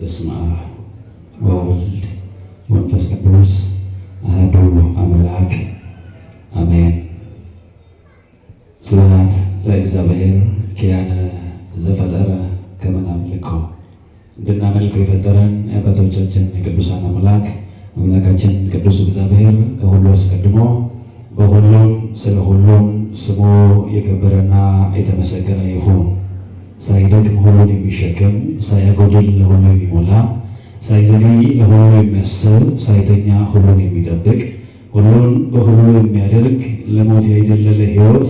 በስመ አብ ወወልድ ወመንፈስ ቅዱስ አሐዱ አምላክ አሜን። ስብሐት ለእግዚአብሔር ኪያነ ዘፈጠረ ከመ ናምልኮ። እንድናመልከው የፈጠረን የአባቶቻችን የቅዱሳን አምላክ አምላካችን ቅዱስ እግዚአብሔር ከሁሉ አስቀድሞ በሁሉም ስለ ሁሉም ስሙ የከበረና የተመሰገነ ይሁን። ሳይደክም ሁሉን የሚሸከም ሳያጎድል ለሁሉ የሚሞላ ሳይዘገይ ለሁሉ የሚያስብ ሳይተኛ ሁሉን የሚጠብቅ ሁሉን በሁሉ የሚያደርግ ለሞት ያይደለ ለሕይወት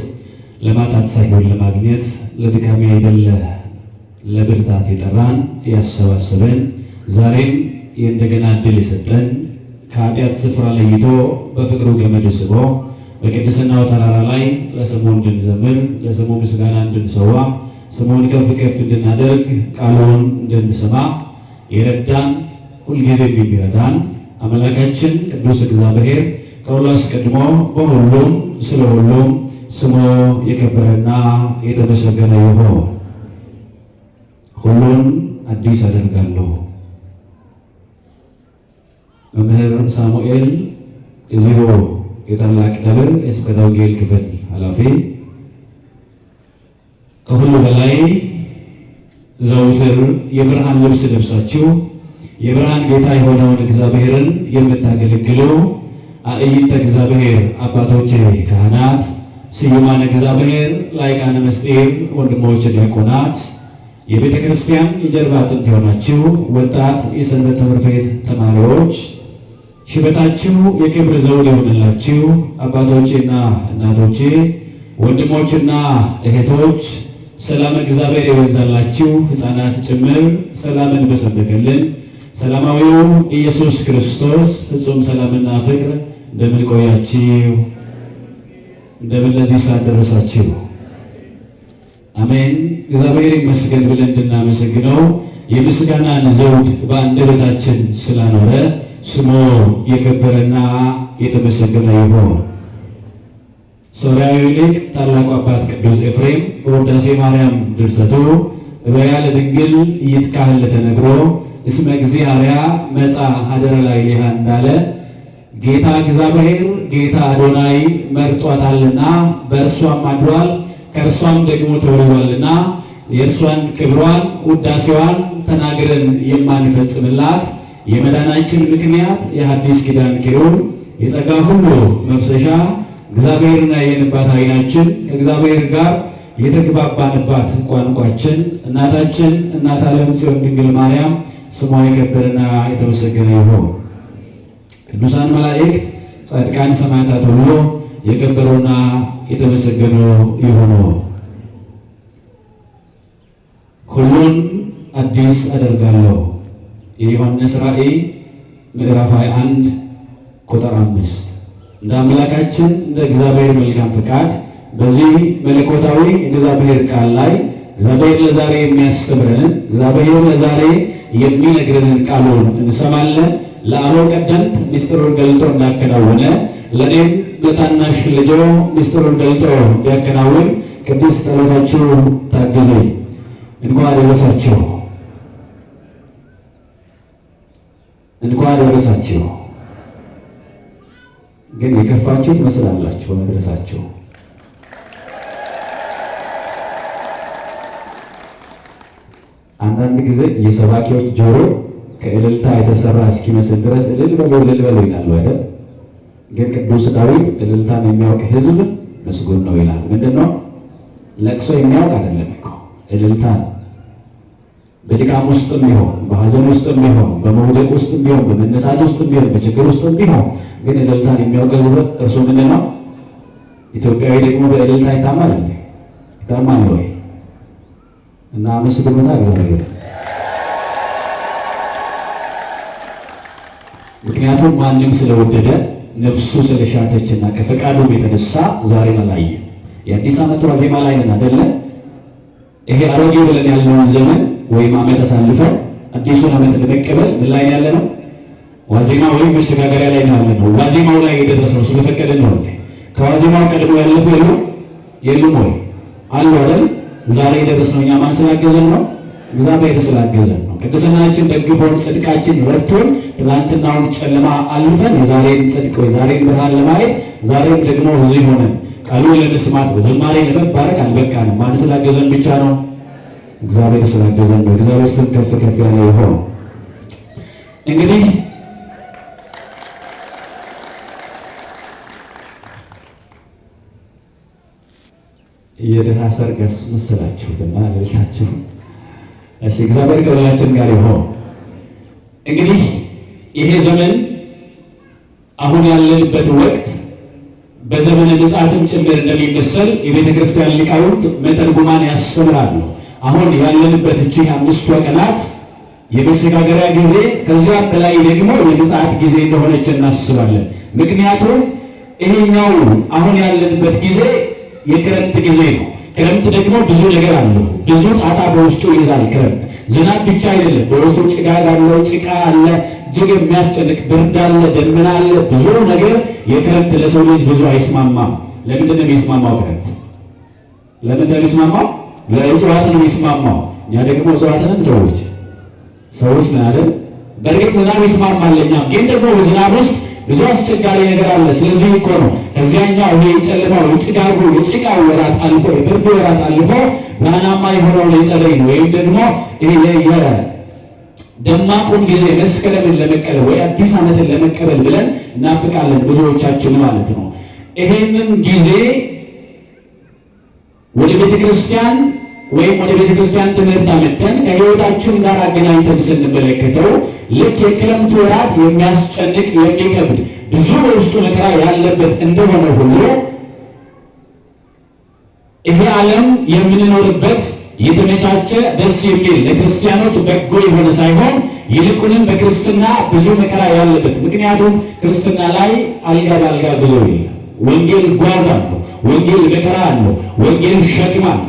ለማጣት ሳይሆን ለማግኘት ለድካም ያይደለ ለብርታት የጠራን ያሰባሰበን ዛሬም የእንደገና ዕድል የሰጠን ከኃጢአት ስፍራ ለይቶ በፍቅሩ ገመድ ስቦ በቅድስናው ተራራ ላይ ለስሙ እንድንዘምር ለስሙ ምስጋና እንድንሰዋ ስሙን ከፍ ከፍ እንድናደርግ ቃሉን እንድንሰማ የረዳን ሁልጊዜም የሚረዳን አምላካችን ቅዱስ እግዚአብሔር ከሁሉ አስቀድሞ በሁሉም ስለ ሁሉም ስሙ የከበረና የተመሰገነ ይሁን። ሁሉን አዲስ አደርጋለሁ። መምህር ሳሙኤል እዚሁ የታላቅ ደብር የስብከተ ወንጌል ክፍል ኃላፊ፣ ከሁሉ በላይ ዘውትር የብርሃን ልብስ ለብሳችሁ የብርሃን ጌታ የሆነውን እግዚአብሔርን የምታገለግሉ አእይንተ እግዚአብሔር አባቶች ካህናት፣ ስዩማን እግዚአብሔር ላይቃነ ምስጢር ወንድሞች ዲያቆናት፣ የቤተ ክርስቲያን የጀርባ አጥንት የሆናችሁ ወጣት የሰንበት ትምህርት ቤት ተማሪዎች፣ ሽበታችሁ የክብር ዘውድ የሆነላችሁ አባቶቼና እናቶቼ፣ ወንድሞችና እህቶች፣ ሰላም እግዚአብሔር የበዛላችሁ ሕፃናት ጭምር ሰላምን በሰበከልን ሰላማዊው ኢየሱስ ክርስቶስ ፍጹም ሰላምና ፍቅር እንደምን ቆያችሁ? እንደምን ለዚህ ሰዓት ደረሳችሁ? አሜን። እግዚአብሔር ይመስገን ብለን እንድናመሰግነው የምስጋናን ዘውድ በአንደበታችን ስላኖረ ስሙ የከበረና የተመሰገነ ይሁን። ሶርያዊ ሊቅ ታላቁ አባት ቅዱስ ኤፍሬም በውዳሴ ማርያም ድርሰቱ ሮያ ለድንግል ይትካህል ተነግሮ እስመ እግዚአብሔር መጻ ሀደረ ላይ ሊሃ እንዳለ ጌታ እግዚአብሔር ጌታ አዶናይ መርጧታልና በእርሷም አድሯል ከእርሷም ደግሞ ተወልዷልና የእርሷን ክብሯን ውዳሴዋን ተናግረን የማንፈጽምላት የመዳናችን ምክንያት የሐዲስ ኪዳን ኪሩብ የጸጋ ሁሉ መፍሰሻ እግዚአብሔርን ያየንባት ዓይናችን ከእግዚአብሔር ጋር የተግባባንባት ቋንቋችን እናታችን እናት ዓለም ጽዮን ድንግል ማርያም ስሟ የከበረና የተመሰገነ ይሁን። ቅዱሳን መላእክት፣ ጻድቃን፣ ሰማዕታት ሁሉ የከበሩና የተመሰገኑ ይሁኑ። ሁሉን አዲስ አደርጋለሁ። የዮሐንስ ራእይ ምዕራፍ 21 ቁጥር 5። እንደ አምላካችን እንደ እግዚአብሔር መልካም ፈቃድ በዚህ መለኮታዊ እግዚአብሔር ቃል ላይ እግዚአብሔር ለዛሬ የሚያስተምረንን እግዚአብሔር ለዛሬ የሚነግረንን ቃሉን እንሰማለን። ለአበው ቀደምት ምስጢሩን ገልጦ እንዳከናወነ ለእኔም ለታናሽ ልጆ ምስጢሩን ገልጦ እንዲያከናውን ቅዱስ ጸሎታችሁ ታግዙኝ። እንኳን አደረሳችሁ፣ እንኳን አደረሳችሁ። ግን የከፋችሁ ትመስላላችሁ በመድረሳችሁ። አንዳንድ ጊዜ የሰባኪዎች ጆሮ ከእልልታ የተሰራ እስኪመስል ድረስ እልል በሉ ይላሉ አይደል? ግን ቅዱስ ዳዊት እልልታን የሚያውቅ ሕዝብ ምስጉን ነው ይላል። ምንድነው? ለቅሶ የሚያውቅ አይደለም እኮ እልልታ። በድካም ውስጥም ቢሆን በሐዘን ውስጥም ቢሆን በመውደቅ ውስጥም ቢሆን በመነሳት ውስጥም ቢሆን በችግር ውስጥም ቢሆን ግን እልልታን የሚያውቅ ሕዝብ እርሱ ምንድነው? ኢትዮጵያዊ ደግሞ በእልልታ ይታማል እንዴ? ይታማል ወይ? እና መስግኑታ እግዚአብሔር። ምክንያቱም ማንም ስለወደደ ነፍሱ ስለሻተችና ከፈቃዱም የተነሳ ዛሬን አላየን። የአዲስ ዓመት ዋዜማ ላይ ነን አይደለ? ይሄ አሮጌ ብለን ያለውን ዘመን ወይም ዓመት አሳልፈን አዲሱን ዓመት ለመቀበል ምን ላይ ያለ ነው? ዋዜማ ወይም መሸጋገሪያ ላይ ነው ያለ ነው። ዋዜማው ላይ የደረሰው ስለፈቀደ ነው እንዴ? ከዋዜማው ቀድሞ ያለፈው የሉም ወይ? አሉ አይደል? ዛሬ የደረስነው እኛ ማን ስላገዘን ነው? እግዚአብሔር ስላገዘን ነው። ቅድስናችን ደግፎን ጽድቃችን ረድቶን ትናንትናውን ጨለማ አልፈን የዛሬን ጽድቅ የዛሬን ብርሃን ለማየት ዛሬም ደግሞ እዚህ ሆነን ቃሉን ለመስማት በዝማሬ ለመባረክ አልበቃንም። ማን ስላገዘን ብቻ ነው? እግዚአብሔር ስላገዘን ነው። እግዚአብሔር ስም ከፍ ከፍ ያለ ይሁን። እንግዲህ የድሃ ሰርገስ መስላችሁትና ለልታችሁ እሺ፣ እግዚአብሔር ከሁላችን ጋር ይሁን። እንግዲህ ይሄ ዘመን አሁን ያለንበት ወቅት በዘመነ ምጽአትም ጭምር እንደሚመስል የቤተ ክርስቲያን ሊቃውንት መተርጉማን ያስተምራሉ። አሁን ያለንበት እቺ 5 ቀናት የመሸጋገሪያ ጊዜ ከዚያ በላይ ደግሞ የምጽአት ጊዜ እንደሆነች እናስባለን። ምክንያቱም ይሄኛው አሁን ያለንበት ጊዜ የክረምት ጊዜ ነው። ክረምት ደግሞ ብዙ ነገር አለው። ብዙ ጣጣ በውስጡ ይዛል። ክረምት ዝናብ ብቻ አይደለም፣ በውስጡ ጭጋግ አለ፣ ጭቃ አለ፣ እጅግ የሚያስጨንቅ ብርድ አለ፣ ደመና አለ፣ ብዙ ነገር። የክረምት ለሰው ልጅ ብዙ አይስማማም። ለምንድን ነው የሚስማማው? ክረምት ለምንድን ነው የሚስማማው? ለእጽዋት ነው የሚስማማው። እኛ ደግሞ እጽዋት ነን፣ ሰዎች ነን አይደል? በእርግጥ ዝናብ ይስማማል ለእኛም፣ ግን ደግሞ በዝናብ ውስጥ ብዙ አስቸጋሪ ነገር አለ። ስለዚህ እኮ ነው ከዚያኛው ይሄ ጨለማው የጭጋጉ የጭቃው ወራት አልፎ የብርዱ ወራት አልፎ ብርሃናማ የሆነው ለጸደይ ነው፣ ወይም ደግሞ ይሄ ደማቁን ጊዜ መስከረምን ለመቀበል ወይ አዲስ ዓመትን ለመቀበል ብለን እናፍቃለን ብዙዎቻችን ማለት ነው። ይሄንን ጊዜ ወደ ቤተክርስቲያን ወይም ወደ ቤተክርስቲያን ትምህርት አመተን ከህይወታችን ጋር አገናኝተን ስንመለከተው ልክ የክረምት ወራት የሚያስጨንቅ የሚከብድ ብዙ በውስጡ መከራ ያለበት እንደሆነ ሁሉ ይሄ ዓለም የምንኖርበት የተመቻቸ ደስ የሚል ለክርስቲያኖች በጎ የሆነ ሳይሆን ይልቁንም በክርስትና ብዙ መከራ ያለበት። ምክንያቱም ክርስትና ላይ አልጋ በአልጋ ብዙ የለም። ወንጌል ጓዝ አለው፣ ወንጌል መከራ አለው፣ ወንጌል ሸክም አለው።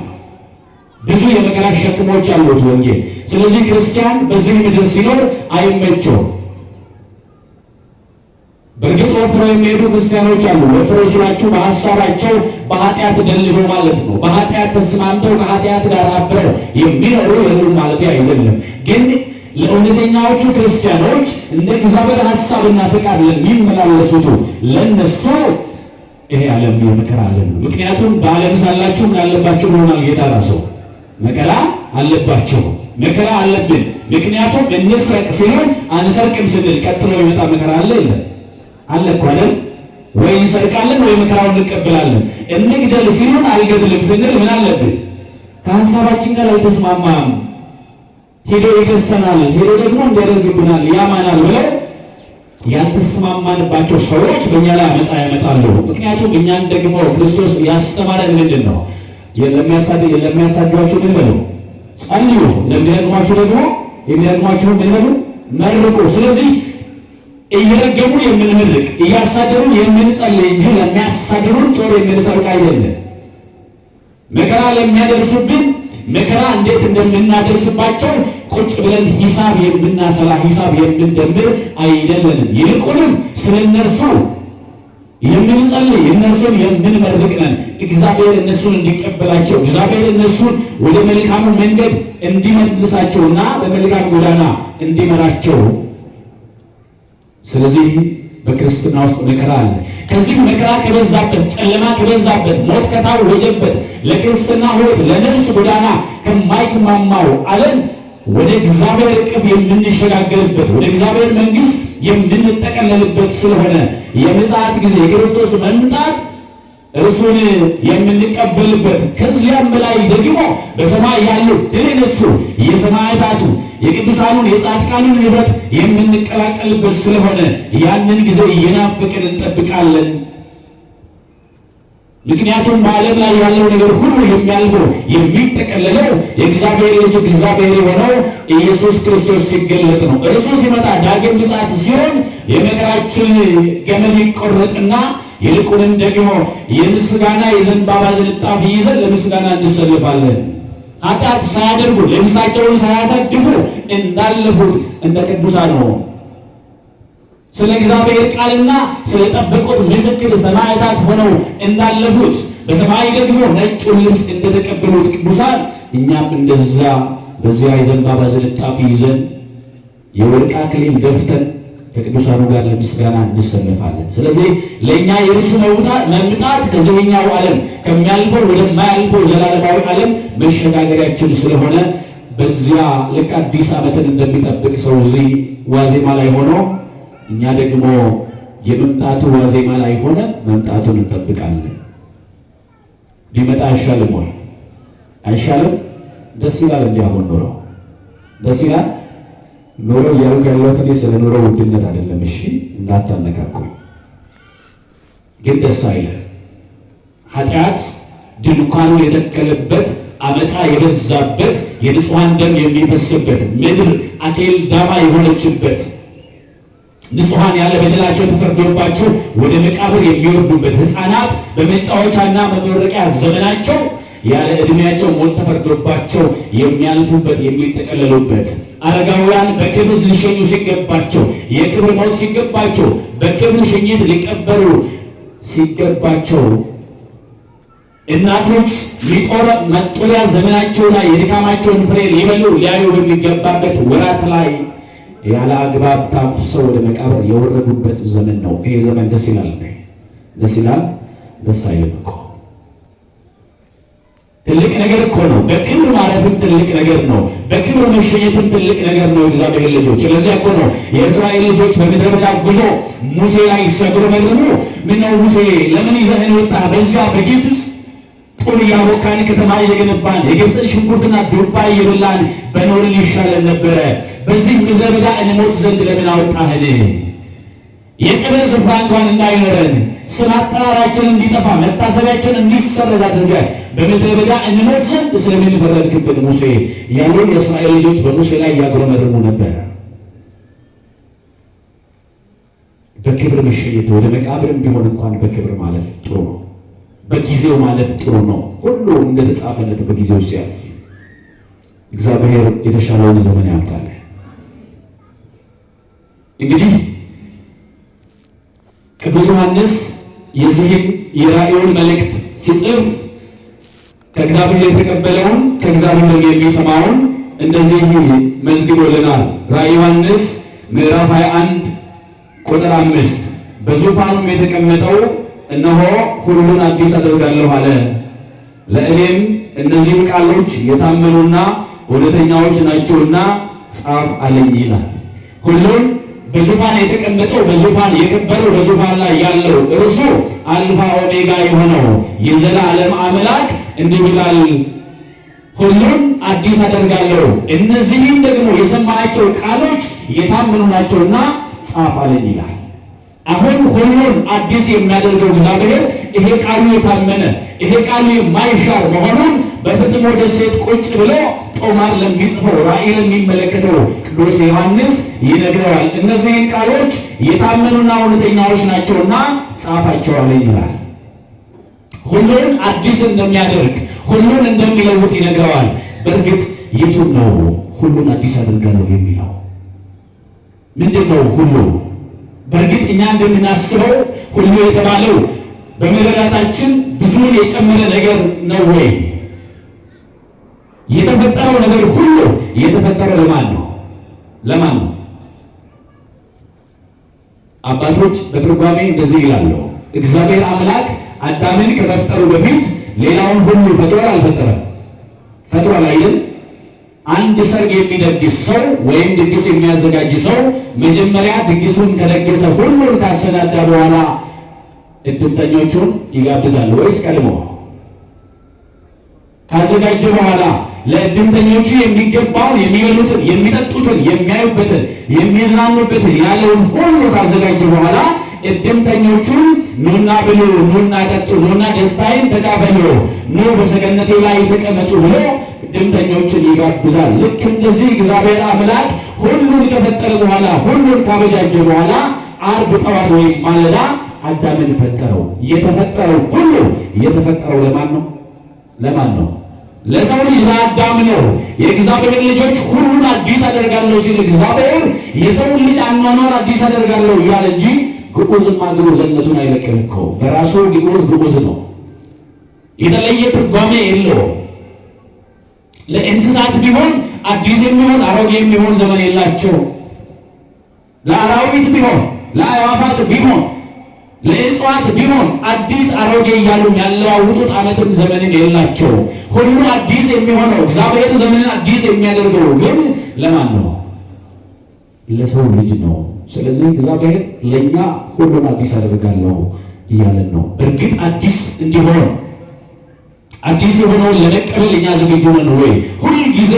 ብዙ የመከራ ሸክሞች አሉት ወንጌል። ስለዚህ ክርስቲያን በዚህ ምድር ሲኖር አይመቸውም። በእርግጥ ወፍረው የሚሄዱ ክርስቲያኖች አሉ። ወፍረው ሲላችሁ በሀሳባቸው በኃጢአት ደልበው ማለት ነው። በኃጢአት ተስማምተው ከኃጢአት ጋር አብረው የሚኖሩ የሉም ማለት አይደለም። ግን ለእውነተኛዎቹ ክርስቲያኖች እንደ እግዚአብሔር ሐሳብና ፈቃድ ለሚመላለሱት ለነሱ ይሄ ዓለም የመከራ ዓለም ነው። ምክንያቱም በዓለም ሳላችሁ ምን አለባችሁ ሆናል ጌታ ራሱ መከራ አለባቸው። መከራ አለብን። ምክንያቱም እንስረቅ ሲሆን አንሰርቅም ስንል ቀጥሎ ይመጣ መከራ አለ የለም? አለ እኮ አይደል? ወይ እንሰርቃለን ወይ መከራውን እንቀበላለን። እንግደል ሲሆን አልገድልም ስንል ምን አለብን? ከሐሳባችን ጋር አልተስማማም፣ ሄዶ ይከሰናል፣ ሄዶ ደግሞ እንዲያደርግብናል፣ ያማናል ብለው ያልተስማማንባቸው ሰዎች በእኛ ላይ አመፃ ያመጣሉ። ምክንያቱም እኛን ደግሞ ክርስቶስ ያስተማረን ምንድን ነው? ለሚያሳድዷችሁ ምን በሉ? ጸልዩ። ለሚረግሟችሁ ደግሞ የሚረግሟችሁ ምን በሉ? መርቁ። ስለዚህ እየረገሙ የምንመርቅ እያሳደሩን የምንጸልይ እንጂ ለሚያሳድሩን ጦር የምንሰብክ አይደለም። መከራ ለሚያደርሱብን መከራ እንዴት እንደምናደርስባቸው ቁጭ ብለን ሂሳብ የምናሰላ ሂሳብ የምንደምር አይደለንም። ይልቁንም ስለነርሱ የምንጸልይ እነሱን የምንመርቅ ነን። እግዚአብሔር እነሱን እንዲቀበላቸው እግዚአብሔር እነሱን ወደ መልካሙ መንገድ እንዲመልሳቸውና በመልካም ጎዳና እንዲመራቸው። ስለዚህ በክርስትና ውስጥ መከራ አለ። ከዚህ መከራ ከበዛበት፣ ጨለማ ከበዛበት፣ ሞት ከታወጀበት፣ ለክርስትና ሕይወት ለነፍስ ጎዳና ከማይስማማው ዓለም ወደ እግዚአብሔር እቅፍ የምንሸጋገርበት ወደ እግዚአብሔር መንግሥት የምንጠቀለልበት ስለሆነ የምጽአት ጊዜ የክርስቶስ መምጣት እርሱን የምንቀበልበት ከዚያም በላይ ደግሞ በሰማይ ያለው ድል የነሱ የሰማዕታቱ የቅዱሳኑን የጻድቃኑን ኅብረት የምንቀላቀልበት ስለሆነ ያንን ጊዜ እየናፈቅን እንጠብቃለን። ምክንያቱም በዓለም ላይ ያለው ነገር ሁሉ የሚያልፈው የሚጠቀለለው የእግዚአብሔር ልጅ እግዚአብሔር የሆነው ኢየሱስ ክርስቶስ ሲገለጥ ነው። እርሱ ሲመጣ ዳግም ምጽአት ሲሆን የመከራችን ገመድ ይቆረጥና ይልቁንም ደግሞ የምስጋና የዘንባባ ዝንጣፊ ይዘን ለምስጋና እንሰልፋለን። ኃጢአት ሳያደርጉ ልብሳቸውን ሳያሳድፉ እንዳለፉት እንደ ቅዱሳን ነው። ስለ እግዚአብሔር ቃልና ስለ ጠበቁት ምስክር ሰማዕታት ሆነው እንዳለፉት በሰማይ ደግሞ ነጭውን ልብስ እንደተቀበሉት ቅዱሳን እኛም እንደዛ በዚያ የዘንባባ ዝንጣፊ ይዘን የወርቅ አክሊል ደፍተን ከቅዱሳኑ ጋር ለምስጋና እንሰለፋለን። ስለዚህ ለኛ የእርሱ መምጣት ከዚህኛው ዓለም ከሚያልፈው ወደማያልፈው ዘላለማዊ ዓለም መሸጋገሪያችን ስለሆነ በዚያ ልክ አዲስ ዓመትን እንደሚጠብቅ ሰው እዚህ ዋዜማ ላይ ሆኖ እኛ ደግሞ የመምጣቱ ዋዜማ ላይ ሆነ መምጣቱን እንጠብቃለን። ቢመጣ አይሻልም ወይ? አይሻልም? ደስ ይላል። እንዲያሆን ኖሮ ደስ ይላል። ኖሮ እያልኩ ያለሁት እኔ ስለ ኖሮ ውድነት አይደለም። እሺ እንዳታነካኩ። ግን ደስ አይልም። ኃጢአት ድንኳኑን የተከለበት አመፃ የበዛበት የንጹሐን ደም የሚፈስበት ምድር አቴል ዳማ የሆነችበት ንጹሐን ያለ በደላቸው ተፈርዶባቸው ወደ መቃብር የሚወርዱበት ሕፃናት በመጫወቻና መመረቂያ ዘመናቸው ያለ ዕድሜያቸው ሞት ተፈርዶባቸው የሚያልፉበት የሚጠቀለሉበት አረጋውያን በክብር ሊሸኙ ሲገባቸው የክብር ሞት ሲገባቸው በክብር ሽኝት ሊቀበሩ ሲገባቸው እናቶች መጦሪያ ዘመናቸው ላይ የድካማቸውን ፍሬ ሊበሉ ሊያዩ በሚገባበት ወራት ላይ ያለ አግባብ ታፍሰው ወደ መቃብር የወረዱበት ዘመን ነው። ይሄ ዘመን ደስ ይላል? ደስ ይላል? ደስ አይልም እኮ። ትልቅ ነገር እኮ ነው። በክብር ማለፍም ትልቅ ነገር ነው። በክብር መሸኘትም ትልቅ ነገር ነው። እግዚአብሔር ልጆች፣ ስለዚህ እኮ ነው የእስራኤል ልጆች በምድረ በዳ ጉዞ ሙሴ ላይ ሲያጉረመርሙ ምነው ሙሴ ለምን ይዘህን ወጣህ? በዚያ በግብፅ ጡብ እያቦካን ከተማ እየገነባን የግብፅን ሽንኩርትና ዱባ እየበላን በኖርን ይሻለን ነበረ። በዚህ ምድረ በዳ እንሞት ዘንድ ለምን አወጣህን? የቀብር ስፍራ እንኳን እንዳይኖረን ስም አጠራራችን እንዲጠፋ መታሰቢያችን እንዲሰረዝ አድርገህ በምድረ በዳ እንሞት ዘንድ ስለምን ፈረድክብን ሙሴ? ያሉ የእስራኤል ልጆች በሙሴ ላይ ያጉረመርሙ ነበር። በክብር መሸኘት ወደ መቃብርም ቢሆን እንኳን በክብር ማለፍ ጥሩ ነው። በጊዜው ማለፍ ጥሩ ነው። ሁሉ እንደተጻፈለት በጊዜው ሲያልፍ እግዚአብሔር የተሻለውን ዘመን ያምጣል። እንግዲህ ቅዱስ ዮሐንስ የዚህን የራእዩን መልእክት ሲጽፍ ከእግዚአብሔር የተቀበለውን ከእግዚአብሔር የሚሰማውን እንደዚህ መዝግቦልናል። ራእየ ዮሐንስ ምዕራፍ 21 ቁጥር 5 በዙፋኑም የተቀመጠው እነሆ ሁሉን አዲስ አደርጋለሁ አለ፣ ለእኔም እነዚህ ቃሎች የታመኑና እውነተኛዎች ናቸውና ጻፍ አለኝ ይላል። ሁሉን በዙፋን የተቀመጠው በዙፋን የከበረው በዙፋን ላይ ያለው እርሱ አልፋ ኦሜጋ የሆነው የዘላለም አምላክ እንዲህ ይላል፣ ሁሉን አዲስ አደርጋለሁ፣ እነዚህም ደግሞ የሰማሃቸው ቃሎች የታመኑ ናቸውና ጻፍ አለኝ ይላል። አሁን ሁሉን አዲስ የሚያደርገው እግዚአብሔር ይሄ ቃሉ የታመነ ይሄ ቃሉ የማይሻር መሆኑን በፍጥሞ ደሴት ቁጭ ብሎ ጦማር ለሚጽፈው ራእይ ለሚመለከተው ቅዱስ ዮሐንስ ይነግረዋል። እነዚህን ቃሎች የታመኑና እውነተኛዎች ናቸውና ጻፋቸው አለኝ ይላል። ሁሉን አዲስ እንደሚያደርግ ሁሉን እንደሚለውጥ ይነግረዋል። በእርግጥ የቱን ነው ሁሉን አዲስ አደርጋለሁ የሚለው? ምንድን ነው ሁሉ? በእርግጥ እኛ እንደምናስበው ሁሉ የተባለው በመረዳታችን ብዙውን የጨመረ ነገር ነው ወይ? የተፈጠረው ነገር ሁሉ የተፈጠረው ለማን ነው? ለማን ነው? አባቶች በትርጓሜ እንደዚህ ይላሉ። እግዚአብሔር አምላክ አዳምን ከመፍጠሩ በፊት ሌላውን ሁሉ ፈጥሯል አልፈጠረም? ፈጥሯል አይደል? አንድ ሰርግ የሚደግስ ሰው ወይም ድግስ የሚያዘጋጅ ሰው መጀመሪያ ድግሱን ከደገሰ ሁሉን ካሰናዳ በኋላ እድምተኞቹን ይጋብዛል ወይስ ቀድሞ ካዘጋጀ በኋላ ለእድምተኞቹ የሚገባውን የሚበሉትን፣ የሚጠጡትን፣ የሚያዩበትን፣ የሚዝናኑበትን ያለውን ሁሉ ካዘጋጀ በኋላ እድምተኞቹን ኑና ብሉ፣ ኑና ጠጡ፣ ኑና ደስታዬን ተካፈሉ፣ ኑ በሰገነቴ ላይ ተቀመጡ ብሎ እድምተኞችን ይጋብዛል። ልክ እንደዚህ እግዚአብሔር አምላክ ሁሉን ከፈጠረ በኋላ ሁሉን ካበጃጀ በኋላ ዓርብ ጠዋት ወይም ማለዳ አዳምን ፈጠረው። የተፈጠረው ሁሉ የተፈጠረው ለማን ነው? ለማን ነው? ለሰው ልጅ ለአዳም ነው። የእግዚአብሔር ልጆች ሁሉን አዲስ አደርጋለሁ ሲል እግዚአብሔር የሰውን ልጅ አኗኗር አዲስ አደርጋለሁ እያለ እንጂ ግዑዝማ ግዑዝነቱን አይለቅም እኮ። በራሱ ግዑዝ ነው። የተለየ ትርጓሜ የለውም። ለእንስሳት ቢሆን አዲስ የሚሆን አሮጌ የሚሆን ዘመን የላቸው። ለአራዊት ቢሆን ለአዕዋፋት ቢሆን ለእጽዋት ቢሆን አዲስ አሮጌ እያሉ ያለዋውጡት ዓመትም ዘመንን የላቸው። ሁሉ አዲስ የሚሆነው እግዚአብሔር ዘመንን አዲስ የሚያደርገው ግን ለማን ነው? ለሰው ልጅ ነው። ስለዚህ እግዚአብሔር ለኛ ሁሉን አዲስ አደርጋለሁ እያለን ነው። እርግጥ አዲስ እንዲሆን አዲስ የሆነውን ለመቀበል እኛ ዝግጁ ነን ወይ? ሁል ጊዜ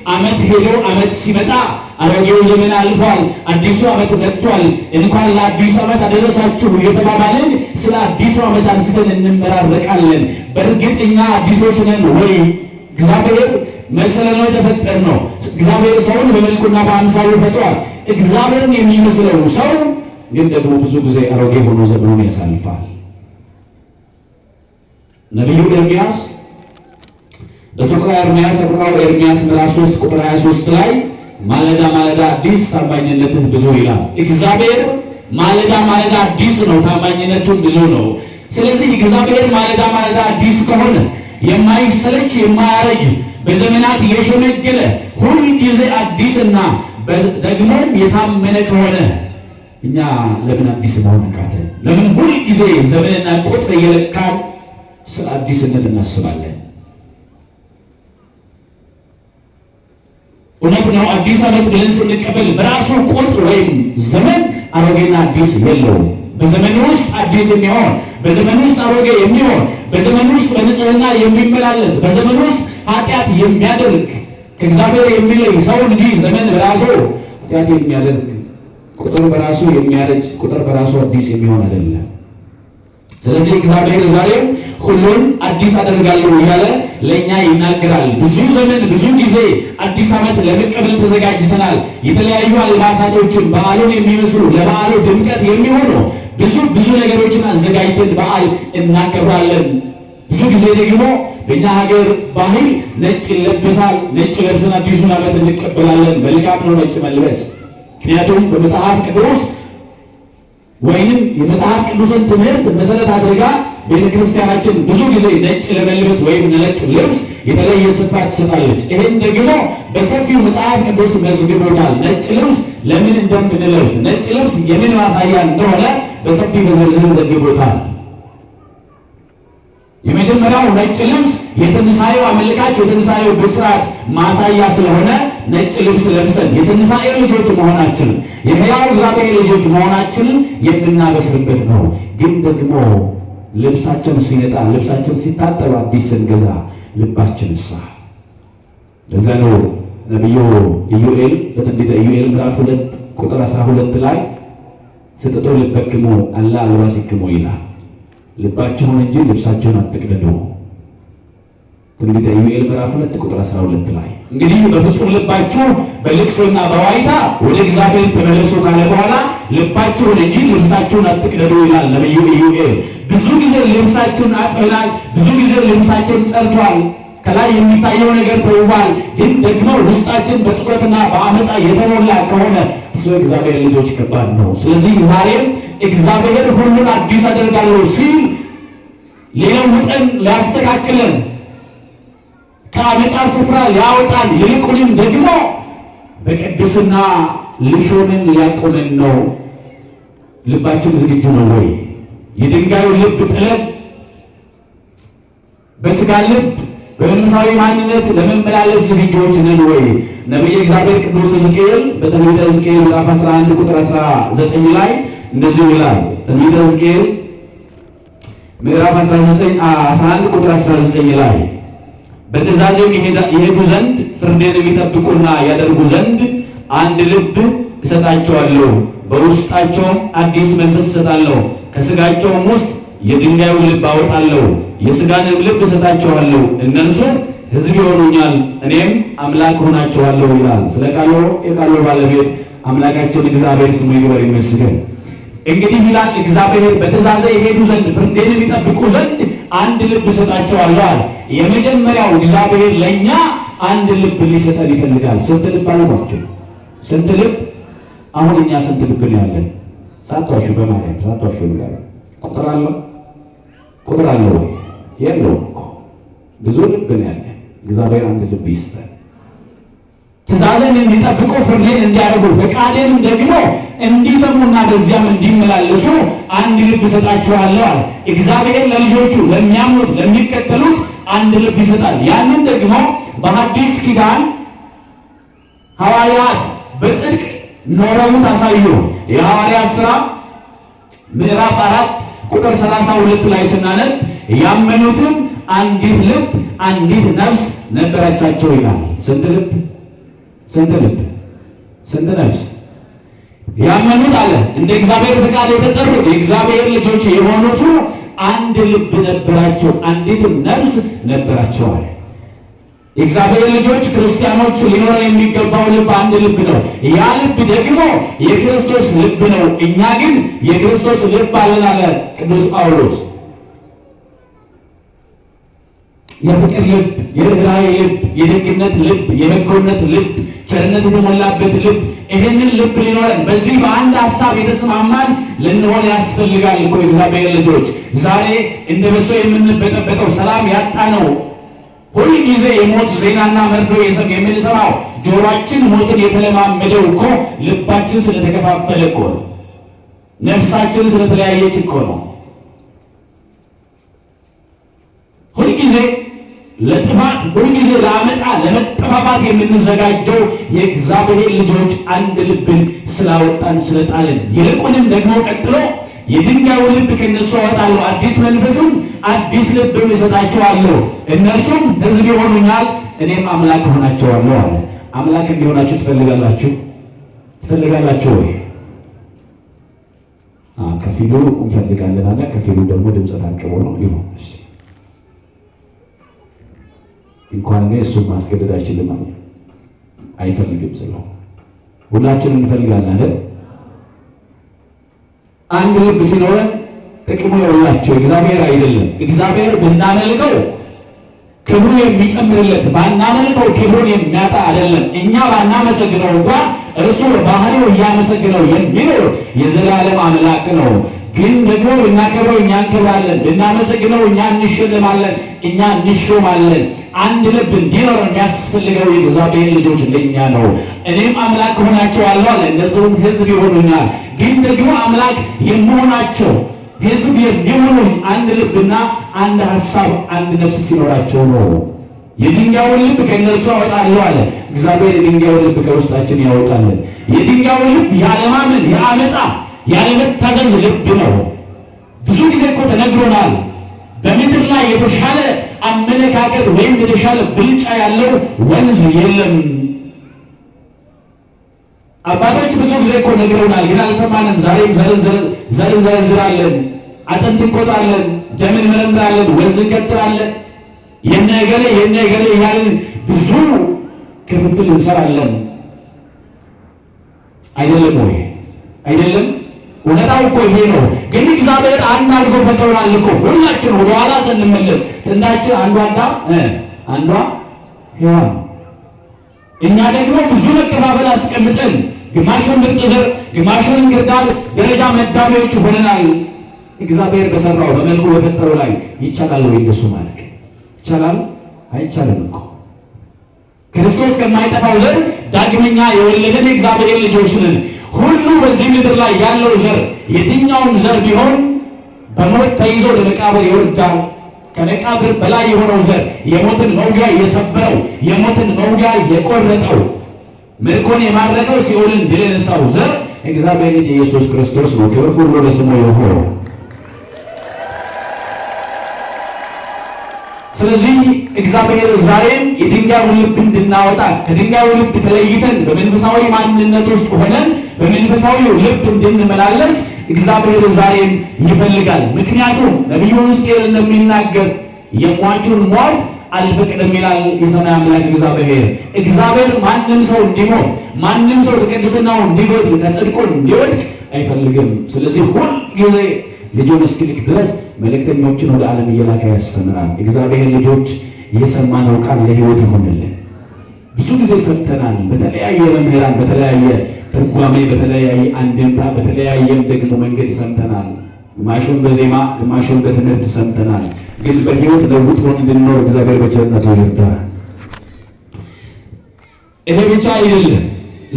ዓመት ሄዶ ዓመት ሲመጣ አሮጌው ዘመን አልፏል፣ አዲሱ ዓመት መጥቷል፣ እንኳን ለአዲስ ዓመት አደረሳችሁ እየተባባልን ስለ አዲሱ ዓመት አንስተን እንመራረቃለን። በእርግጥ እኛ አዲሶች ነን ወይ? እግዚአብሔር መሰለነው የተፈጠርነው። እግዚአብሔር ሰውን በመልኩና በአምሳሉ ፈጥሯል። እግዚአብሔርን የሚመስለው ሰው ግን ደግሞ ብዙ ጊዜ አሮጌ ሆኖ ዘመኑን ያሳልፋል። ነቢዩ ኤርምያስ በሰቆቃወ ኤርምያስ ምዕራፍ 3 ቁጥር 23 ላይ ማለዳ ማለዳ አዲስ ታማኝነትህ ብዙ ይላል። እግዚአብሔር ማለዳ ማለዳ አዲስ ነው፣ ታማኝነቱም ብዙ ነው። ስለዚህ እግዚአብሔር ማለዳ ማለዳ አዲስ ከሆነ የማይሰለች የማያረጅ በዘመናት የሸመገለ ሁል ጊዜ አዲስና ደግሞ የታመነ ከሆነ እኛ ለምን አዲስ መሆን አቃተን? ለምን ሁል ጊዜ ዘመንና ቁጥር እየለካን ስለ አዲስነት እናስባለን? እውነት ነው። አዲስ ዓመት ብለን ስንቀበል በራሱ ቁጥር ወይም ዘመን አሮጌና አዲስ የለውም። በዘመን ውስጥ አዲስ የሚሆን በዘመን ውስጥ አሮጌ የሚሆን በዘመን ውስጥ በንጽህና የሚመላለስ በዘመን ውስጥ ኃጢአት የሚያደርግ ከእግዚአብሔር የሚለይ ሰው እንጂ ዘመን በራሱ ኃጢአት የሚያደርግ ቁጥር በራሱ የሚያረጅ ቁጥር በራሱ አዲስ የሚሆን አይደለም። ስለዚህ እግዚአብሔር ዛሬም ሁሉን አዲስ አደርጋለሁ እያለ ለእኛ ይናገራል። ብዙ ዘመን ብዙ ጊዜ አዲስ ዓመት ለመቀበል ተዘጋጅተናል። የተለያዩ አልባሳቶችን በዓሉን የሚመስሉ ለበዓሉ ድምቀት የሚሆኑ ብዙ ነገሮችን አዘጋጅተን በዓል እናከብራለን። ብዙ ጊዜ ደግሞ በእኛ ሀገር ባህል ነጭ ይለበሳል። ነጭ ለብሰን አዲሱን ዓመት እንቀበላለን። መልካም ነው ነጭ መልበስ። ምክንያቱም በመጽሐፍ ቅዱስ ወይንም የመጽሐፍ ቅዱስን ትምህርት መሰረት አድርጋ ቤተክርስቲያናችን ብዙ ጊዜ ነጭ ለመልበስ ወይም ነጭ ልብስ የተለየ ስፍራ ትሰጣለች። ይህን ደግሞ በሰፊው መጽሐፍ ቅዱስ መዝግቦታል። ነጭ ልብስ ለምን እንደምንለብስ ነጭ ልብስ የምን ማሳያ እንደሆነ በሰፊው በዝርዝር ዘግቦታል። የመጀመሪያው ነጭ ልብስ የትንሣኤው አመልካች የትንሣኤው ብስራት ማሳያ ስለሆነ ነጭ ልብስ ለብሰን የትንሣኤው ልጆች መሆናችን የሕያው እግዚአብሔር ልጆች መሆናችንን የምናበስርበት ነው። ግን ደግሞ ልብሳችን ሲነጣ ልብሳችን ሲታጠብ አዲስ ስንገዛ ልባችንሳ ለዛ ነው ነቢዩ ኢዩኤል በትንቢተ ኢዩኤል ምዕራፍ 2 ቁጥር 12 ላይ ስትጡ ልበክሙ አላ አልባሲክሙ ይላል። ልባችሁን እንጂ ልብሳችሁን አትቅደዱ። ትንቢተ ኢዩኤል ምዕራፍ 2 ቁጥር 12 ላይ እንግዲህ በፍጹም ልባችሁ በልቅሶና በዋይታ ወደ እግዚአብሔር ተመለሱ ካለ በኋላ ልባችሁን እንጂ ልብሳችሁን አትቅደዱ ይላል ነቢዩ ኢዩኤል። ብዙ ጊዜ ልብሳችሁን አጥበናል። ብዙ ጊዜ ልብሳችን ጸድቷል። ከላይ የሚታየው ነገር ተውቧል። ግን ደግሞ ውስጣችን በጥቁረትና በአመፃ የተሞላ ከሆነ እሱ እግዚአብሔር ልጆች ከባድ ነው። ስለዚህ ዛሬም እግዚአብሔር ሁሉን አዲስ አደርጋለሁ ሲል ሊለውጠን ሊያስተካክለን ከአመፃ ስፍራ ሊያወጣን ይልቁንም ደግሞ በቅድስና ሊሾመን ሊያቆመን ነው። ልባችን ዝግጁ ነው ወይ? የድንጋዩ ልብ ጥለን በስጋ ልብ በመንፈሳዊ ማንነት ለመመላለስ ዝግጁዎች ነን ወይ? ነቢየ እግዚአብሔር ቅዱስ ሕዝቅኤል በትንቢተ ሕዝቅኤል ምዕራፍ 11 ቁጥር 19 ላይ እንደዚህ ይላል። ትንቢተ ሕዝቅኤል ምዕራፍ 11 ቁጥር 19 ላይ በትእዛዜም ይሄዱ ዘንድ ፍርዴን የሚጠብቁና ያደርጉ ዘንድ አንድ ልብ እሰጣቸዋለሁ፣ በውስጣቸውም አዲስ መንፈስ እሰጣለሁ፣ ከሥጋቸውም ውስጥ የድንጋዩን ልብ አወጣለሁ፣ የሥጋንም ልብ እሰጣቸዋለሁ፣ እነርሱም ሕዝብ ይሆኑኛል፣ እኔም አምላክ ሆናቸዋለሁ ይላል። ስለ ቃሉ የቃሉ ባለቤት አምላካችን እግዚአብሔር ስሙ ይክበር ይመስገን። እንግዲህ ይላል እግዚአብሔር በትእዛዜ ይሄዱ ዘንድ ፍርዴን የሚጠብቁ ዘንድ አንድ ልብ እሰጣቸዋለሁ አለ። የመጀመሪያው እግዚአብሔር ለእኛ አንድ ልብ ሊሰጠን ይፈልጋል። ስንት ልብ አልኳችሁ? ስንት ልብ? አሁን እኛ ስንት ልብ ነው ያለን? ሳትዋሹ በማርያም ሳትዋሹ ይላል። ቁጥር አለው? ቁጥር አለው ወይ? የለውም እኮ ብዙ ልብ ነው ያለን። እግዚአብሔር አንድ ልብ ይስጠን። ትእዛዝን እንዲጠብቁ ፍርዴን እንዲያደርጉ ፈቃዴንም ደግሞ እንዲሰሙና በዚያም እንዲመላለሱ አንድ ልብ እሰጣቸዋለሁ አለ። እግዚአብሔር ለልጆቹ ለሚያምኑት ለሚከተሉት አንድ ልብ ይሰጣል። ያንን ደግሞ በሐዲስ ኪዳን ሐዋርያት በጽድቅ ኖረውት አሳዩ። የሐዋርያት ሥራ ምዕራፍ 4 ቁጥር 32 ላይ ስናነብ ያመኑትም አንዲት ልብ አንዲት ነፍስ ነበረቻቸው ይላል። ስንት ልብ? ስንት ልብ? ስንት ነፍስ? ያመኑት አለ እንደ እግዚአብሔር ፈቃድ የተጠሩት የእግዚአብሔር ልጆች የሆኑት አንድ ልብ ነበራቸው፣ አንዲት ነፍስ ነበራቸው አለ። የእግዚአብሔር ልጆች ክርስቲያኖች ሊኖረን የሚገባው ልብ አንድ ልብ ነው። ያ ልብ ደግሞ የክርስቶስ ልብ ነው። እኛ ግን የክርስቶስ ልብ አለን አለ ቅዱስ ጳውሎስ። የፍቅር ልብ፣ የርኅራኄ ልብ፣ የደግነት ልብ፣ የበጎነት ልብ፣ ቸርነት የተሞላበት ልብ፣ ይህንን ልብ ሊኖረን በዚህ በአንድ ሐሳብ የተስማማን ልንሆን ያስፈልጋል እኮ የእግዚአብሔር ልጆች። ዛሬ እንደ በሶ የምንበጠበጠው ሰላም ያጣ ነው። ሁል ጊዜ የሞት ዜናና መርዶ የምንሰማው ጆሮአችን ሞትን የተለማመደው እኮ ልባችን ስለተከፋፈለ እኮ ነው። ነፍሳችን ስለተለያየች እኮ ነው። ሁልጊዜ ለጥፋት፣ ሁልጊዜ ለአመፃ፣ ለመጠፋፋት የምንዘጋጀው የእግዚአብሔር ልጆች አንድ ልብን ስላወጣን ስለጣልን፣ ይልቁንም ደግሞ ቀጥሎ የድንጋዩ ልብ ከነሱ አወጣለሁ፣ አዲስ መንፈስም አዲስ ልብም እሰጣቸዋለሁ፣ እነርሱም ሕዝብ ይሆኑኛል፣ እኔም አምላክ እሆናቸዋለሁ አለ። አምላክ እንዲሆናችሁ ትፈልጋላችሁ? ትፈልጋላችሁ ወይ? ከፊሉ እንፈልጋለን አለ፣ ከፊሉ ደግሞ ድምፀ ታቅቦ ነው ይሁን። እሺ እንኳን እኔ እሱን ማስገደድ አይችልም አለ። አይፈልግም ስለው ሁላችንም እንፈልጋለን አይደል? አንድ ልብ ሲኖረን ጥቅሙ የውላቸው እግዚአብሔር አይደለም። እግዚአብሔር ብናመልከው ክብሩ የሚጨምርለት፣ ባናመልከው ክብሩን የሚያጣ አይደለም። እኛ ባናመሰግነው እንኳን እርሱ ባህሪው እያመሰግነው የሚኖር የዘላለም አምላክ ነው። ግን ደግሞ ብናከብረው እኛ እንከብራለን፣ ብናመሰግነው እኛ እንሸልማለን፣ እኛ እንሾማለን። አንድ ልብ እንዲኖር የሚያስፈልገው የእግዚአብሔር ልጆች ለኛ ነው። እኔም አምላክ ሆናቸዋለሁ አለ፣ እነሱም ሕዝብ ይሆኑኛል። ግን ደግሞ አምላክ የምሆናቸው ሕዝብ የሚሆኑኝ አንድ ልብና አንድ ሐሳብ አንድ ነፍስ ሲኖራቸው ነው። የድንጋዩን ልብ ከእነርሱ አወጣለሁ አለ። እግዚአብሔር የድንጋዩን ልብ ከውስጣችን ያወጣልን። የድንጋዩ ልብ ያለማመን፣ የአመፃ፣ ያለመታዘዝ ልብ ነው። ብዙ ጊዜ እኮ ተነግሮናል። በምድር ላይ የተሻለ አመለካከት ወይም የተሻለ ብልጫ ያለው ወንዝ የለም። አባቶች ብዙ ጊዜ እኮ ነግረውናል፣ ግን አልሰማንም። ዛሬም ዘርዝራለን፣ አጥንት እንቆጥራለን፣ ደምን እንመረምራለን፣ ወንዝ እንቀጥራለን፣ የነገሌ እያልን ብዙ ክፍፍል እንሰራለን። አይደለም ወይ? አይደለም? እውነታው እኮ ይሄ ነው። ግን እግዚአብሔር አንድ አድርጎ ፈጥሮናል እኮ። ሁላችን ወደ ኋላ ስንመለስ ጥንዳችን አንዷ አዳም አንዷ ሔዋን። እኛ ደግሞ ብዙ መከፋፈል አስቀምጠን ግማሹን ምርጥ ዘር ግማሹን እንክርዳድ ደረጃ መዳቢዎች ሆነናል። እግዚአብሔር በሰራው በመልኩ በፈጠረው ላይ ይቻላል ወይ እንደሱ ማለት ይቻላል? አይቻልም እኮ። ክርስቶስ ከማይጠፋው ዘር ዳግመኛ የወለደን የእግዚአብሔር ልጆች ነን። ሁሉ በዚህ ምድር ላይ ያለው ዘር የትኛውም ዘር ቢሆን በሞት ተይዞ ወደ መቃብር ይወርዳል። ከመቃብር በላይ የሆነው ዘር የሞትን መውጊያ የሰበረው፣ የሞትን መውጊያ የቆረጠው፣ ምርኮን የማረከው፣ ሲኦልን ድል የነሳው ዘር እግዚአብሔር ልጅ ኢየሱስ ክርስቶስ ነው። ክብር ሁሉ ለስሙ ይሁን። ስለዚህ እግዚአብሔር ዛሬም የድንጋዩ ልብ እንድናወጣ ከድንጋዩ ልብ ተለይተን በመንፈሳዊ ማንነት ውስጥ ሆነን በመንፈሳዊው ልብ እንድንመላለስ እግዚአብሔር ዛሬም ይፈልጋል። ምክንያቱም ነቢዩ ሕዝቅኤል እንደሚናገር የሟቹን ሟርት አልፈቅድም ይላል የሰማይ አምላክ እግዚአብሔር። እግዚአብሔር ማንም ሰው እንዲሞት፣ ማንም ሰው ከቅድስናው እንዲጎድል፣ ከጽድቁ እንዲወድቅ አይፈልግም። ስለዚህ ሁል ጊዜ ልጁን እስኪልክ ድረስ መልእክተኞችን ወደ ዓለም እየላከ ያስተምራል። እግዚአብሔር ልጆች የሰማነው ቃል ለሕይወት ይሆንልን። ብዙ ጊዜ ሰምተናል። በተለያየ መምህራን፣ በተለያየ ትርጓሜ፣ በተለያየ አንድምታ፣ በተለያየም ደግሞ መንገድ ሰምተናል። ግማሹን በዜማ ግማሹን በትምህርት ሰምተናል። ግን በሕይወት ለውጦን እንድንኖር እግዚአብሔር በቸርነቱ ይርዳል። ይሄ ብቻ አይደለም።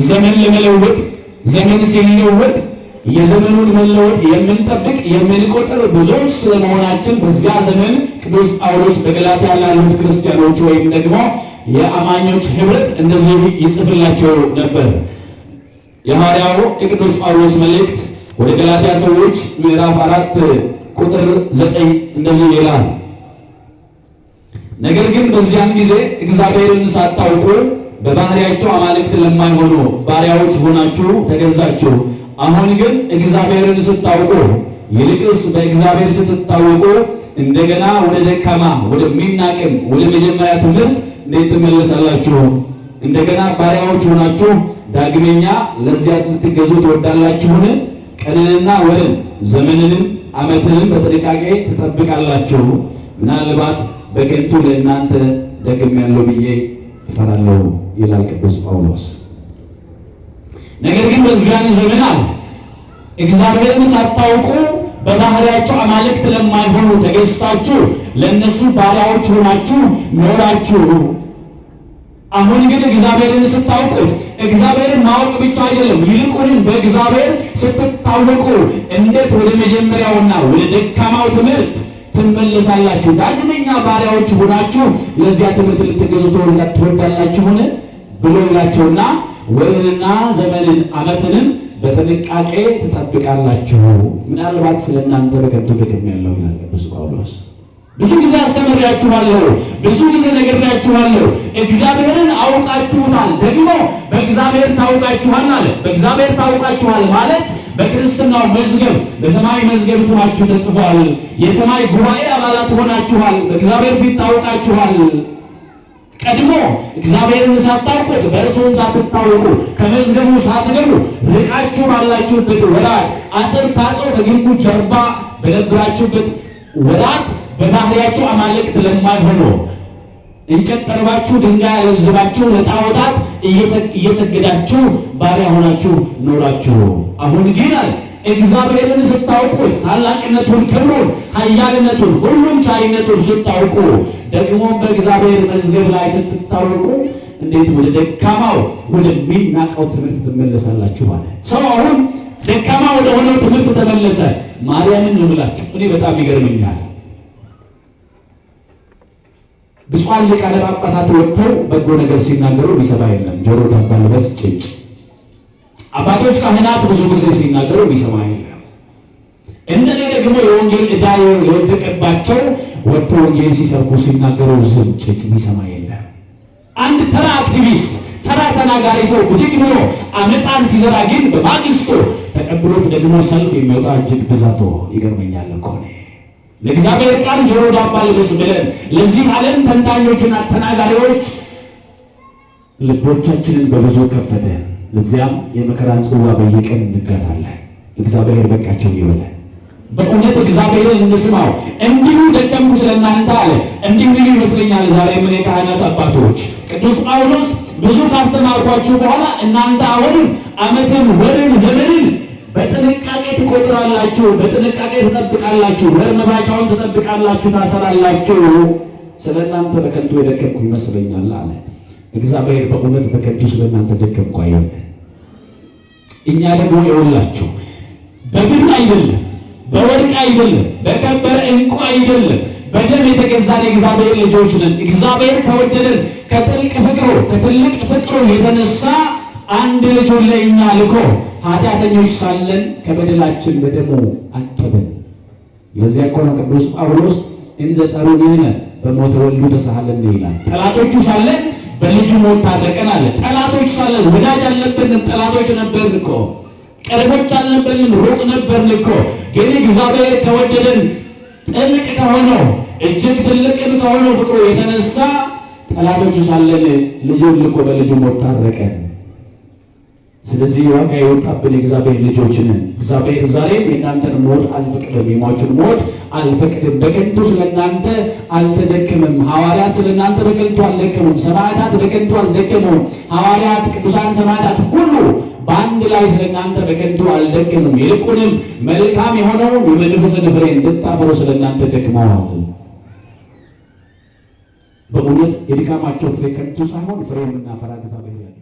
ዘመን ለመለወጥ ዘመን ሲለወጥ የዘመኑን መለወጥ የምንጠብቅ የምንቆጥር ብዙዎች ስለመሆናችን በዚያ ዘመን ቅዱስ ጳውሎስ በገላትያ ላሉት ክርስቲያኖች ወይም ደግሞ የአማኞች ህብረት እንደዚህ ይጽፍላቸው ነበር። የሐዋርያው የቅዱስ ጳውሎስ መልእክት ወደ ገላትያ ሰዎች ምዕራፍ 4 ቁጥር 9 እንደዚህ ይላል። ነገር ግን በዚያን ጊዜ እግዚአብሔርን ሳታውቁ በባህሪያቸው አማልክት ለማይሆኑ ባሪያዎች ሆናችሁ ተገዛችሁ። አሁን ግን እግዚአብሔርን ስታውቁ ይልቅስ በእግዚአብሔር ስትታወቁ እንደገና ወደ ደካማ ወደሚናቅም ወደ መጀመሪያ ትምህርት እንዴት ትመለሳላችሁ? እንደገና ባሪያዎች ሆናችሁ ዳግመኛ ለዚያ ልትገዙ ትወዳላችሁን? ቀንንና ወርን ዘመንንም ዓመትንም በጥንቃቄ ትጠብቃላችሁ። ምናልባት በከንቱ ለእናንተ ደክሜያለሁ ብዬ እፈራለሁ ይላል ቅዱስ ጳውሎስ። ነገር ግን በዚያን ዘመን አለ እግዚአብሔርን ሳታውቁ በባህሪያቸው አማልክት ለማይሆኑ ተገዝታችሁ ለእነሱ ባሪያዎች ሆናችሁ ኖራችሁ። አሁን ግን እግዚአብሔርን ስታውቁት እግዚአብሔርን ማወቅ ብቻ አይደለም፣ ይልቁንም በእግዚአብሔር ስትታወቁ እንዴት ወደ መጀመሪያውና ወደ ደካማው ትምህርት ትመለሳላችሁ? ዳግመኛ ባሪያዎች ሆናችሁ ለዚያ ትምህርት ልትገዙ ትወዳላችሁን ብሎ ይላቸውና ወርንና ዘመንን ዓመትንም በጥንቃቄ ትጠብቃላችሁ። ምናልባት ስለእናንተ በከንቱ ደክሜያለሁ ይላል ቅዱስ ጳውሎስ። ብዙ ጊዜ አስተምሬያችኋለሁ፣ ብዙ ጊዜ ነግሬያችኋለሁ። እግዚአብሔርን አውቃችሁታል፣ ደግሞ በእግዚአብሔር ታውቃችኋል አለ። በእግዚአብሔር ታውቃችኋል ማለት በክርስትናው መዝገብ በሰማይ መዝገብ ስማችሁ ተጽፏል። የሰማይ ጉባኤ አባላት ሆናችኋል። በእግዚአብሔር ፊት ታውቃችኋል። ቀድሞ እግዚአብሔርን ሳታውቁት በእርሱም ሳትታወቁ ከመዝገቡ ሳትገቡ ርቃችሁ ባላችሁበት ወራት አጥር ታጥሮ ከግንቡ ጀርባ በነበራችሁበት ወራት በባህሪያችሁ አማልክት ለማይሆኑ እንጨት ጠርባችሁ ድንጋይ ያለዝባችሁ ለጣዖታት እየሰገዳችሁ ባሪያ ሆናችሁ ኖራችሁ። አሁን ግን እግዚአብሔርን ስታውቁት ታላቅነቱን፣ ክብሩን፣ ኃያልነቱን፣ ሁሉም ቻይነቱን ስታውቁ ደግሞ በእግዚአብሔር መዝገብ ላይ ስትታወቁ እንዴት ወደ ደካማው ወደሚናቀው ትምህርት ትመለሳላችሁ አለ። ሰው አሁን ደካማ ወደ ሆነው ትምህርት ተመለሰ። ማርያምን ነው የምላችሁ። እኔ በጣም ይገርመኛል። ብፁዓን ሊቃነ ጳጳሳት ወጥተው በጎ ነገር ሲናገሩ የሚሰማ የለም። ጆሮ ዳባ ልበስ ጭንጭ። አባቶች ካህናት ብዙ ጊዜ ሲናገሩ የሚሰማ የለም። እንደኔ ደግሞ የወንጌል ዕዳ የወደቀባቸው ወጥተው ወንጌል ሲሰብኩ ሲናገሩ ዝም ጭጭ የሚሰማ የለም። አንድ ተራ አክቲቪስት ተራ ተናጋሪ ሰው ብድግ ብሎ አመፃን ሲዘራ ግን በማግስቱ ተቀብሎት ደግሞ ሰልፍ የሚወጣ እጅግ ብዛቶ ይገርመኛል እኮ ነው። ለእግዚአብሔር ቃል ጆሮ ዳባ ልበስ ብለን ለዚህ ዓለም ተንታኞችና ተናጋሪዎች ልቦቻችንን በብዙ ከፈተ። ለዚያም የመከራን ጽዋ በየቀን እንጋታለን። እግዚአብሔር በቃቸው ይበላል። በእውነት እግዚአብሔርን እንስማው። እንዲሁ ደከምኩ ስለእናንተ አለ። እንዲሁ ይመስለኛል ዛሬ ምን የካህናት አባቶች ቅዱስ ጳውሎስ ብዙ ካስተማርኳችሁ በኋላ እናንተ አሁንም ዓመትን፣ ወርን፣ ዘመንን በጥንቃቄ ትቆጥራላችሁ፣ በጥንቃቄ ትጠብቃላችሁ፣ ወር መባቻውን ትጠብቃላችሁ፣ ታሰራላችሁ። ስለእናንተ በከንቱ የደከምኩ ይመስለኛል አለ። እግዚአብሔር በእውነት በከንቱ ስለእናንተ ደከምኩ አይሆን። እኛ ደግሞ ይኸውላችሁ በብር አይደለም፣ በወርቅ አይደለም፣ በከበረ ዕንቁ አይደለም፣ በደም የተገዛን የእግዚአብሔር ልጆች ነን። እግዚአብሔር ከወደደን ከጥልቅ ፍቅሩ የተነሳ አንድ ልጁን ለእኛ ልኮ ኃጢአተኞች ሳለን ከበደላችን በደሙ አጠበን። ለዚያ እኮ ነው ቅዱስ ጳውሎስ እንዘ ጸሩኒነ በሞተ ወልዱ ተሳሃለን ይላል። ጠላቶቹ ሳለን በልጁ ሞት ታረቀን አለ። ጠላቶች ሳለን ወዳጅ አልነበርንም፣ ጠላቶች ነበርን እኮ። ቅርቦች አልነበርንም፣ ሩቅ ነበርን እኮ። ግን እግዚአብሔር ከወደደን ጥልቅ ከሆነው እጅግ ትልቅም ከሆነው ፍቅሩ የተነሳ ጠላቶቹ ሳለን ልጁን ልኮ በልጁ ሞት ታረቀን። ስለዚህ ዋጋ የወጣብን የእግዚአብሔር ልጆች ነን። እግዚአብሔር ዛሬም የእናንተን ሞት አልፈቅድም፣ የሟችን ሞት አልፈቅድም። በከንቱ ስለእናንተ አልተደከመም። ሐዋርያት ስለእናንተ በከንቱ አልደከሙም። ሰማዕታት በከንቱ አልደከሙም። ሐዋርያት፣ ቅዱሳን ሰማዕታት ሁሉ በአንድ ላይ ስለእናንተ በከንቱ አልደከሙም። ይልቁንም መልካም የሆነውን የመንፈስን ፍሬ እንድታፈሩ ስለእናንተ ደክመዋል። በእውነት የድካማቸው ፍሬ ከንቱ ሳይሆን ፍሬ የምናፈራ እግዚአብሔር ያለ